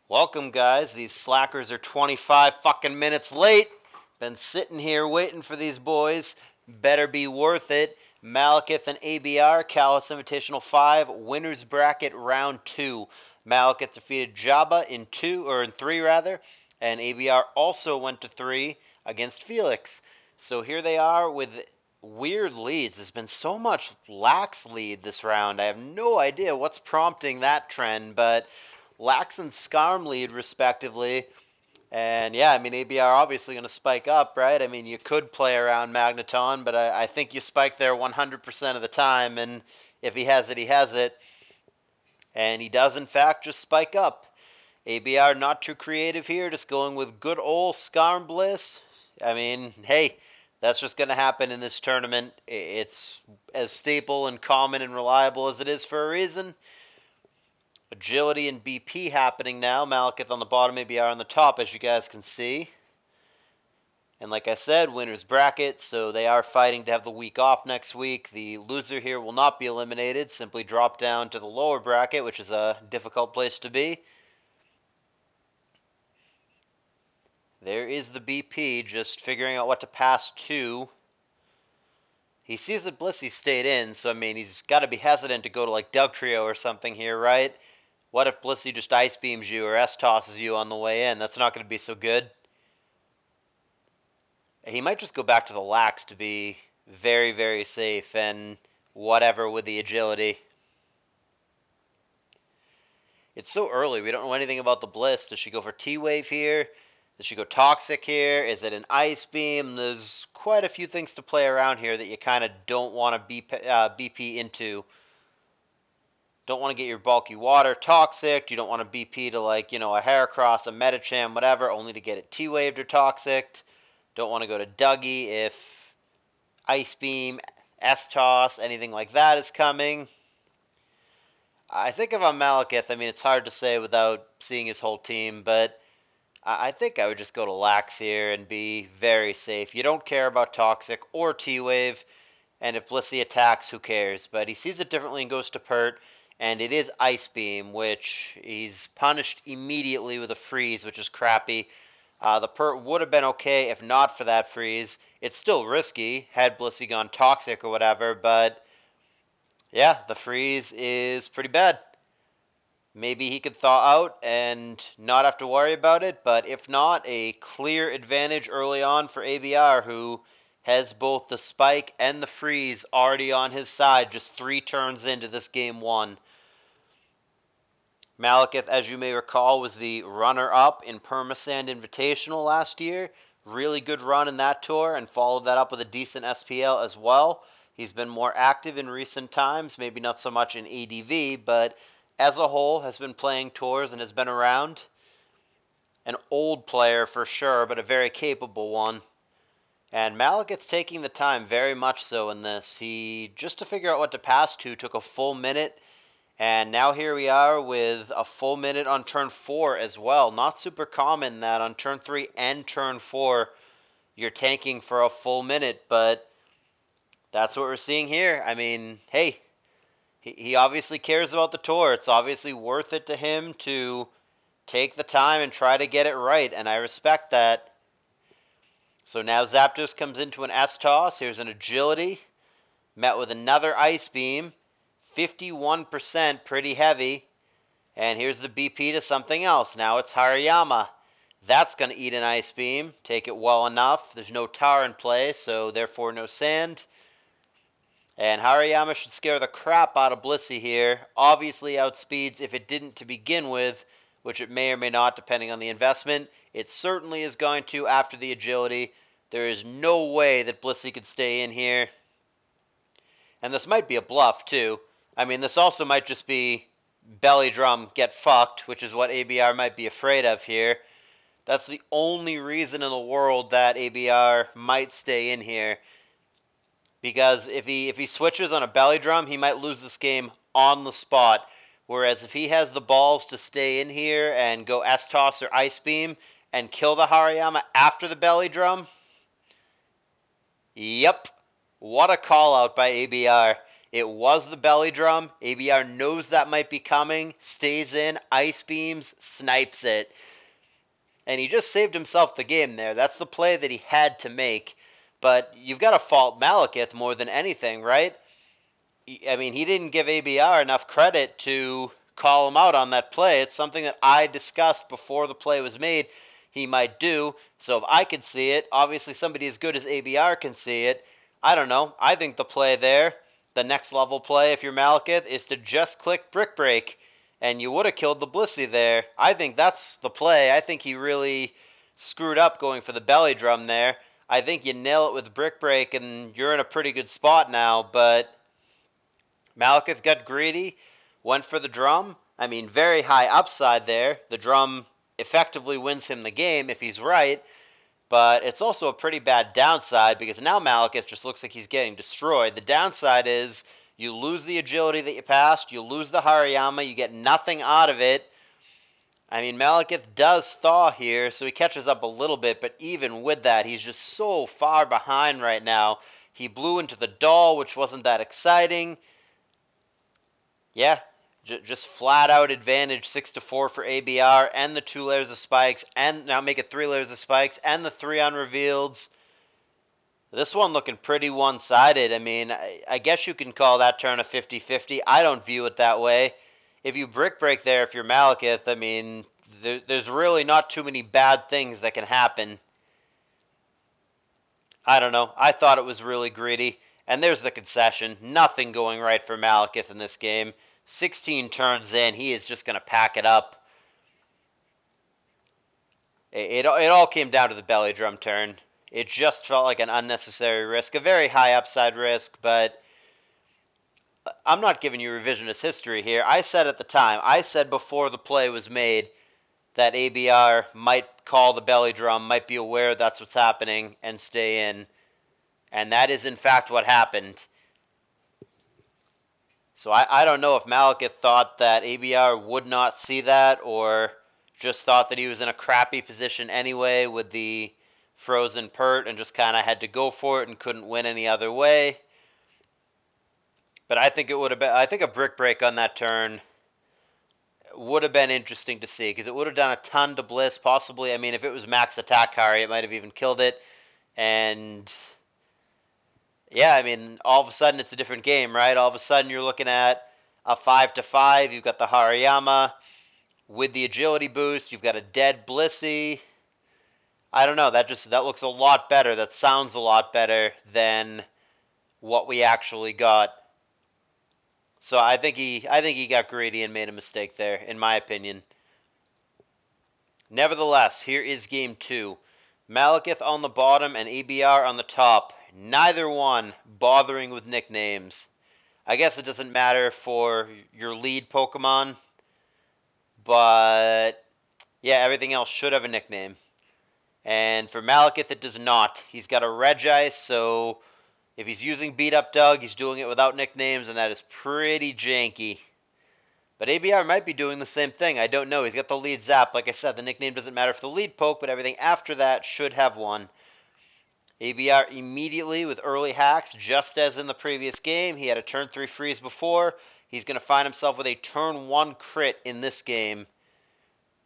Welcome, guys. These slackers are 25 fucking minutes late. Been sitting here waiting for these boys. Better be worth it. Malekith and ABR, CALLOUS Invitational 5, winners bracket round 2. Malekith defeated Jabba in 3 rather, and ABR also went to 3 against Felix. So here they are with weird leads. There's been so much lax lead this round. I have no idea what's prompting that trend, but Lax and Skarm lead respectively. And yeah, I mean, ABR obviously going to spike up, right? I mean, you could play around Magneton, but I think you spike there 100% of the time. And if he has it, he has it. And he does, in fact, just spike up. ABR not too creative here, just going with good old Skarm Bliss. I mean, hey, that's just going to happen in this tournament. It's as staple and common and reliable as it is for a reason. Agility and BP happening now. Malekith on the bottom, ABR on the top, as you guys can see. And like I said, winners bracket, so they are fighting to have the week off next week. The loser here will not be eliminated, simply drop down to the lower bracket, which is a difficult place to be. There is the BP, just figuring out what to pass to. He sees that Blissey stayed in, so I mean, he's got to be hesitant to go to like Dugtrio or something here, right? What if Blissey just ice beams you or S-tosses you on the way in? That's not going to be so good. He might just go back to the Lax to be very, very safe and whatever with the agility. It's so early. We don't know anything about the Bliss. Does she go for T-Wave here? Does she go Toxic here? Is it an Ice Beam? There's quite a few things to play around here that you kind of don't want to BP into. Don't want to get your bulky water toxic. You don't want to BP to like, a Heracross, a Metacham, whatever, only to get it T-Waved or toxic. Don't want to go to Dougie if Ice Beam, S-Toss, anything like that is coming. I think if I'm Malekith, I mean, it's hard to say without seeing his whole team, but I think I would just go to Lax here and be very safe. You don't care about Toxic or T-Wave, and if Blissey attacks, who cares? But he sees it differently and goes to Pert. And it is Ice Beam, which he's punished immediately with a freeze, which is crappy. The Pert would have been okay if not for that freeze. It's still risky, had Blissey gone toxic or whatever, but yeah, the freeze is pretty bad. Maybe he could thaw out and not have to worry about it, but if not, a clear advantage early on for ABR, who has both the spike and the freeze already on his side just 3 turns into this game 1. Malekith, as you may recall, was the runner-up in Permasand Invitational last year. Really good run in that tour, and followed that up with a decent SPL as well. He's been more active in recent times, maybe not so much in ADV, but as a whole has been playing tours and has been around. An old player for sure, but a very capable one. And Malekith's taking the time very much so in this. He, just to figure out what to pass to, took a full minute. And now here we are with a full minute on turn 4 as well. Not super common that on turn 3 and turn 4 you're tanking for a full minute, but that's what we're seeing here. I mean, hey, he obviously cares about the tour. It's obviously worth it to him to take the time and try to get it right, and I respect that. So now Zapdos comes into an S-Toss. Here's an Agility, met with another Ice Beam. 51%, pretty heavy. And here's the BP to something else. Now it's Hariyama. That's going to eat an Ice Beam. Take it well enough. There's no Tar in play, so therefore no Sand. And Hariyama should scare the crap out of Blissey here. Obviously outspeeds if it didn't to begin with, which it may or may not depending on the investment. It certainly is going to after the Agility. There is no way that Blissey could stay in here. And this might be a bluff too. I mean, this also might just be belly drum, get fucked, which is what ABR might be afraid of here. That's the only reason in the world that ABR might stay in here. Because if he switches on a belly drum, he might lose this game on the spot. Whereas if he has the balls to stay in here and go S-Toss or Ice Beam and kill the Hariyama after the belly drum, yep. What a call out by ABR. It was the belly drum. ABR knows that might be coming, stays in, ice beams, snipes it. And he just saved himself the game there. That's the play that he had to make. But you've got to fault Malekith more than anything, right? I mean, he didn't give ABR enough credit to call him out on that play. It's something that I discussed before the play was made he might do. So if I could see it, obviously somebody as good as ABR can see it. I don't know. I think the play there, the next level play if you're Malekith, is to just click Brick Break, and you would have killed the Blissey there. I think that's the play. I think he really screwed up going for the belly drum there. I think you nail it with Brick Break, and you're in a pretty good spot now, but Malekith got greedy, went for the drum. I mean, very high upside there. The drum effectively wins him the game if he's right, but it's also a pretty bad downside because now Malekith just looks like he's getting destroyed. The downside is you lose the agility that you passed, you lose the Hariyama, you get nothing out of it. I mean, Malekith does thaw here, so he catches up a little bit, but even with that, he's just so far behind right now. He blew into the doll, which wasn't that exciting. Yeah, just flat out advantage 6-4 for ABR and the 2 layers of spikes, and now make it 3 layers of spikes and the 3 unrevealeds. This one looking pretty one-sided. I mean, I guess you can call that turn a 50-50. I don't view it that way. If you Brick Break there, if you're Malekith, I mean, there's really not too many bad things that can happen. I don't know. I thought it was really greedy. And there's the concession. Nothing going right for Malekith in this game. 16 turns in, he is just going to pack it up. It all came down to the belly drum turn. It just felt like an unnecessary risk. A very high upside risk, but I'm not giving you revisionist history here. I said at the time, I said before the play was made that ABR might call the belly drum, might be aware that's what's happening, and stay in. And that is, in fact, what happened. So I don't know if Malekith thought that ABR would not see that or just thought that he was in a crappy position anyway with the frozen pert and just kind of had to go for it and couldn't win any other way. But I think it would have been, I think a Brick Break on that turn would have been interesting to see because it would have done a ton to Bliss. Possibly, I mean, if it was max attack Hari, it might have even killed it. And yeah, I mean, all of a sudden it's a different game, right? All of a sudden you're looking at a 5-5. You've got the Hariyama with the agility boost. You've got a dead Blissey. I don't know. That looks a lot better. That sounds a lot better than what we actually got. So I think he got greedy and made a mistake there, in my opinion. Nevertheless, here is game 2. Malekith on the bottom and ABR on the top. Neither one bothering with nicknames. I guess it doesn't matter for your lead Pokemon, but yeah, everything else should have a nickname. And for Malekith, it does not. He's got a Regice, so if he's using Beat Up Doug, he's doing it without nicknames, and that is pretty janky. But ABR might be doing the same thing. I don't know. He's got the lead Zap. Like I said, the nickname doesn't matter for the lead poke, but everything after that should have one. ABR immediately with early hacks, just as in the previous game. He had a turn 3 freeze before. He's going to find himself with a turn 1 crit in this game.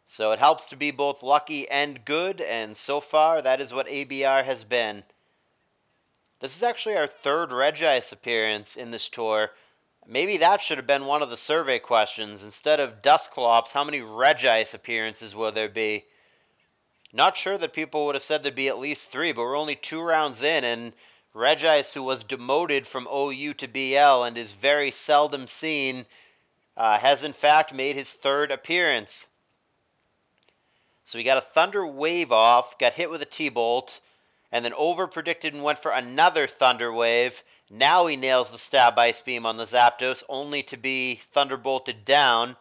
So it helps to be both lucky and good, and so far that is what ABR has been. This is actually our 3rd Regice appearance in this tour. Maybe that should have been one of the survey questions. Instead of Dusclops, how many Regice appearances will there be? Not sure that people would have said there'd be at least 3, but we're only 2 rounds in, and Regice, who was demoted from OU to BL and is very seldom seen, has in fact made his 3rd appearance. So he got a Thunder Wave off, got hit with a T-Bolt, and then over-predicted and went for another Thunder Wave. Now he nails the Stab Ice Beam on the Zapdos, only to be Thunderbolted down.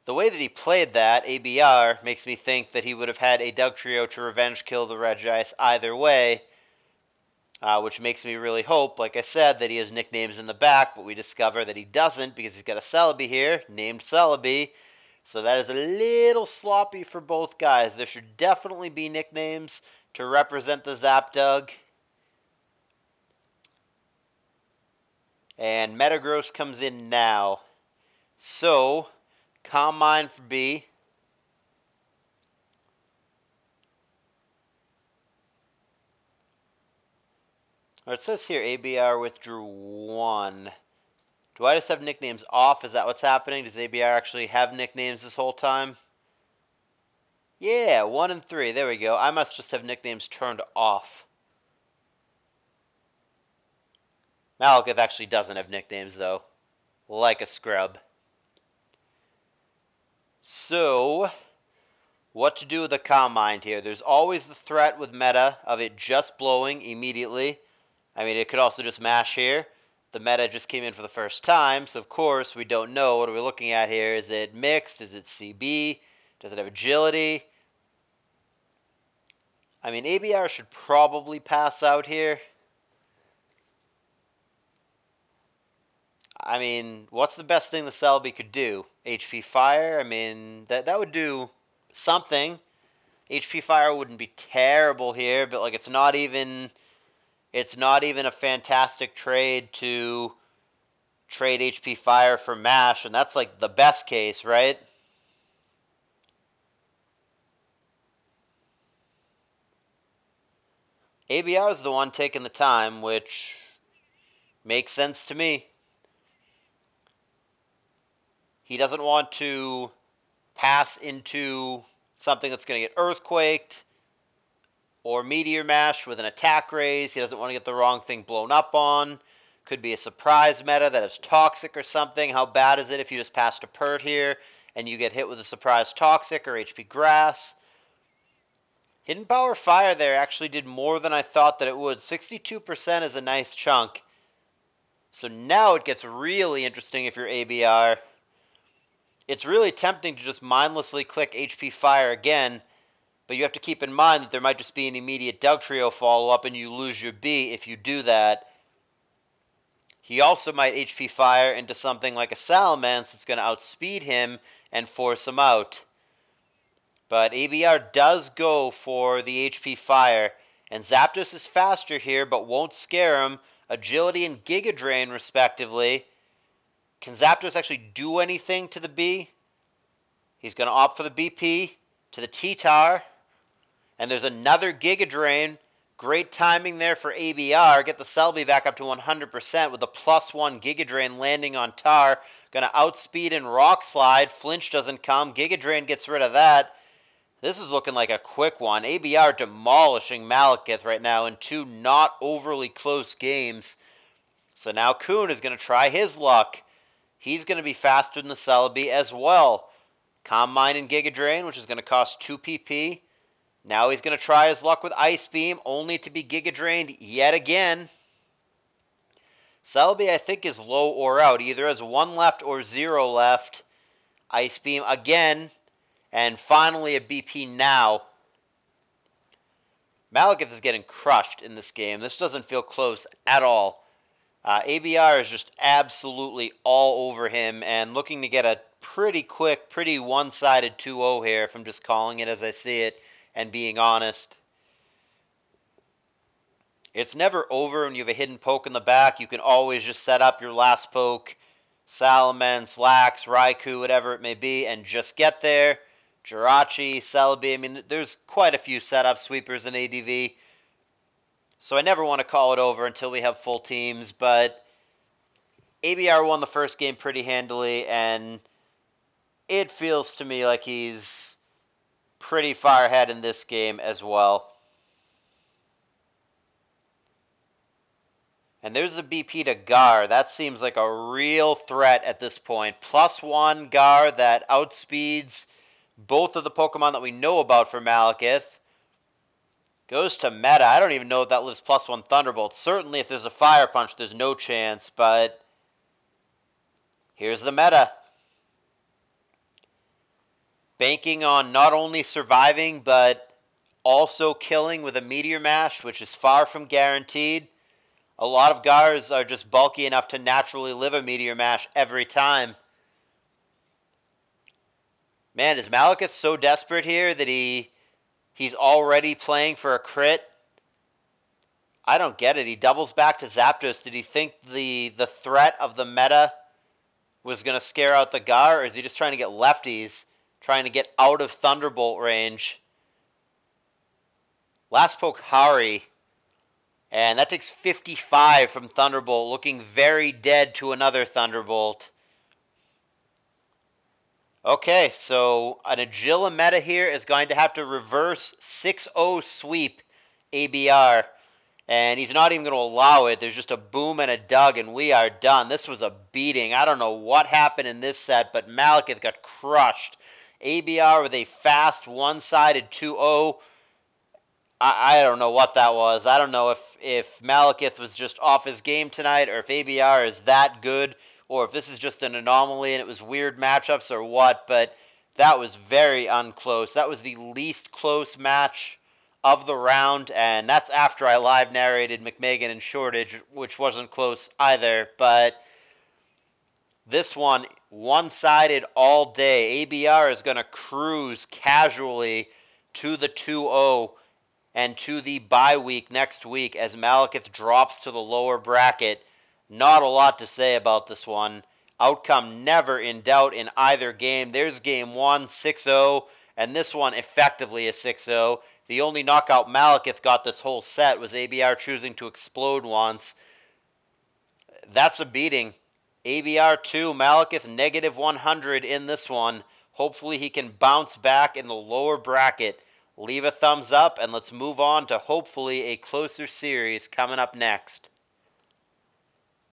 The way that he played that, ABR, makes me think that he would have had a Dugtrio to revenge kill the Regice either way, which makes me really hope, like I said, that he has nicknames in the back, but we discover that he doesn't because he's got a Celebi here, named Celebi. So that is a little sloppy for both guys. There should definitely be nicknames to represent the Zapdug. And Metagross comes in now. So, Calm Mind for B. Or it says here ABR withdrew 1. Do I just have nicknames off? Is that what's happening? Does ABR actually have nicknames this whole time? Yeah, 1 and 3. There we go. I must just have nicknames turned off. Malekith actually doesn't have nicknames, though. Like a scrub. So, what to do with the Calm Mind here? There's always the threat with meta of it just blowing immediately. I mean, it could also just mash here. The meta just came in for the first time, so of course we don't know. What are we looking at here? Is it mixed? Is it CB? Does it have agility? I mean, ABR should probably pass out here. I mean, what's the best thing the Celebi could do? HP Fire? I mean, that would do something. HP Fire wouldn't be terrible here, but like it's not even a fantastic trade to trade HP Fire for Mash, and that's like the best case, right? ABR is the one taking the time, which makes sense to me. He doesn't want to pass into something that's going to get earthquaked or meteor mash with an attack raise. He doesn't want to get the wrong thing blown up on. Could be a surprise meta that is toxic or something. How bad is it if you just passed a Pert here and you get hit with a surprise toxic or HP grass? Hidden Power Fire there actually did more than I thought that it would. 62% is a nice chunk. So now it gets really interesting if you're ABR. It's really tempting to just mindlessly click HP Fire again, but you have to keep in mind that there might just be an immediate Dugtrio follow-up and you lose your B if you do that. He also might HP Fire into something like a Salamence that's going to outspeed him and force him out. But ABR does go for the HP Fire, and Zapdos is faster here but won't scare him. Agility and Giga Drain respectively. Can Zapdos actually do anything to the B? He's going to opt for the BP to the T-Tar. And there's another Giga Drain. Great timing there for ABR. Get the Celebi back up to 100% with a +1 Giga Drain landing on Tar. Going to outspeed and Rock Slide. Flinch doesn't come. Giga Drain gets rid of that. This is looking like a quick one. ABR demolishing Malekith right now in two not overly close games. So now Kuhn is going to try his luck. He's going to be faster than the Celebi as well. Calm Mind and Giga Drain, which is going to cost 2 PP. Now he's going to try his luck with Ice Beam, only to be Giga Drained yet again. Celebi, I think, is low or out. Either has 1 left or 0 left. Ice Beam again. And finally a BP now. Malekith is getting crushed in this game. This doesn't feel close at all. ABR is just absolutely all over him and looking to get a pretty quick, pretty one-sided 2-0 here if I'm just calling it as I see it and being honest. It's never over when you have a hidden poke in the back. You can always just set up your last poke, Salamence, Lax, Raikou, whatever it may be, and just get there. Jirachi, Celebi, I mean, there's quite a few setup sweepers in ADV. So I never want to call it over until we have full teams, but ABR won the first game pretty handily, and it feels to me like he's pretty far ahead in this game as well. And there's the BP to Gar. That seems like a real threat at this point. +1 Gar that outspeeds both of the Pokemon that we know about for Malekith. Goes to Meta. I don't even know if that lives +1 Thunderbolt. Certainly if there's a Fire Punch, there's no chance, but here's the Meta. Banking on not only surviving, but also killing with a Meteor Mash, which is far from guaranteed. A lot of Gars are just bulky enough to naturally live a Meteor Mash every time. Man, is Malekith so desperate here that he's already playing for a crit? I don't get it. He doubles back to Zapdos. Did he think the threat of the meta was going to scare out the Gar, or is he just trying to get lefties, trying to get out of Thunderbolt range? Last poke Hari, and that takes 55 from Thunderbolt, looking very dead to another Thunderbolt. Okay, so an Agila meta here is going to have to reverse 6-0 sweep ABR. And he's not even going to allow it. There's just a boom and a dug, and we are done. This was a beating. I don't know what happened in this set, but Malekith got crushed. ABR with a fast one-sided 2-0. I don't know what that was. I don't know if Malekith was just off his game tonight, or if ABR is that good, or if this is just an anomaly and it was weird matchups or what, but that was very unclose. That was the least close match of the round, and that's after I live narrated McMegan and Shortage, which wasn't close either, but this one-sided all day. ABR is going to cruise casually to the 2-0 and to the bye week next week as Malekith drops to the lower bracket. Not a lot to say about this one. Outcome never in doubt in either game. There's game 1, 6-0, and this one effectively a 6-0. The only knockout Malekith got this whole set was ABR choosing to explode once. That's a beating. ABR 2, Malekith negative 100 in this one. Hopefully he can bounce back in the lower bracket. Leave a thumbs up, and let's move on to hopefully a closer series coming up next.